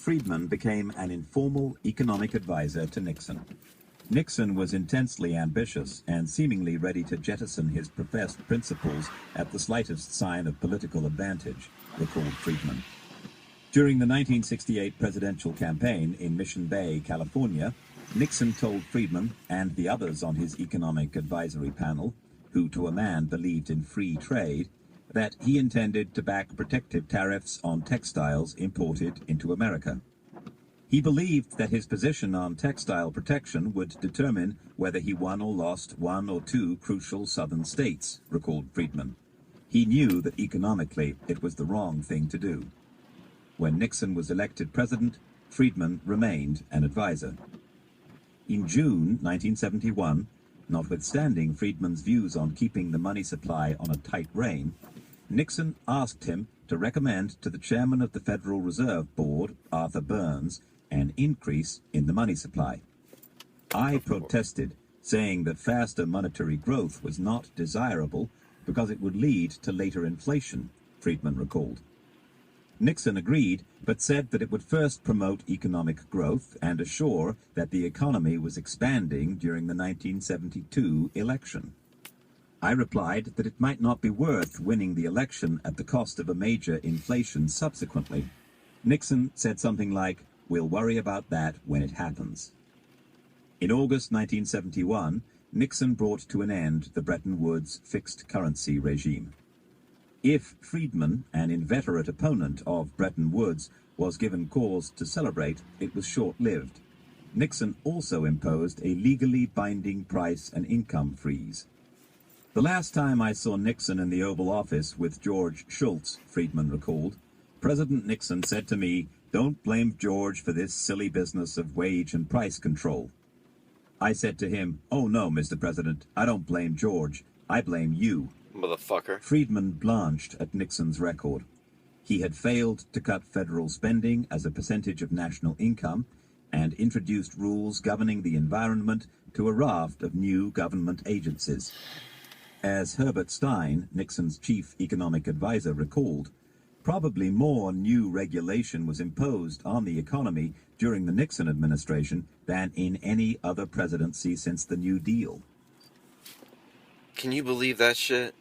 Friedman became an informal economic advisor to Nixon. Nixon was intensely ambitious and seemingly ready to jettison his professed principles at the slightest sign of political advantage, recalled Friedman. During the 1968 presidential campaign in Mission Bay, California, Nixon told Friedman and the others on his economic advisory panel, who to a man believed in free trade, that he intended to back protective tariffs on textiles imported into America. He believed that his position on textile protection would determine whether he won or lost one or two crucial southern states, recalled Friedman. He knew that economically it was the wrong thing to do. When Nixon was elected president, Friedman remained an advisor. In June 1971, notwithstanding Friedman's views on keeping the money supply on a tight rein, Nixon asked him to recommend to the chairman of the Federal Reserve Board, Arthur Burns, an increase in the money supply. I protested, saying that faster monetary growth was not desirable because it would lead to later inflation, Friedman recalled. Nixon agreed, but said that it would first promote economic growth and assure that the economy was expanding during the 1972 election. I replied that it might not be worth winning the election at the cost of a major inflation subsequently. Nixon said something like, "We'll worry about that when it happens." In August 1971, Nixon brought to an end the Bretton Woods fixed currency regime. If Friedman, an inveterate opponent of Bretton Woods, was given cause to celebrate, it was short-lived. Nixon also imposed a legally binding price and income freeze. The last time I saw Nixon in the Oval Office with George Shultz, Friedman recalled, President Nixon said to me, "Don't blame George for this silly business of wage and price control." I said to him, "Oh no, Mr. President, I don't blame George. I blame you." Motherfucker. Friedman blanched at Nixon's record. He had failed to cut federal spending as a percentage of national income and introduced rules governing the environment to a raft of new government agencies. As Herbert Stein, Nixon's chief economic advisor, recalled, probably more new regulation was imposed on the economy during the Nixon administration than in any other presidency since the New Deal. Can you believe that shit?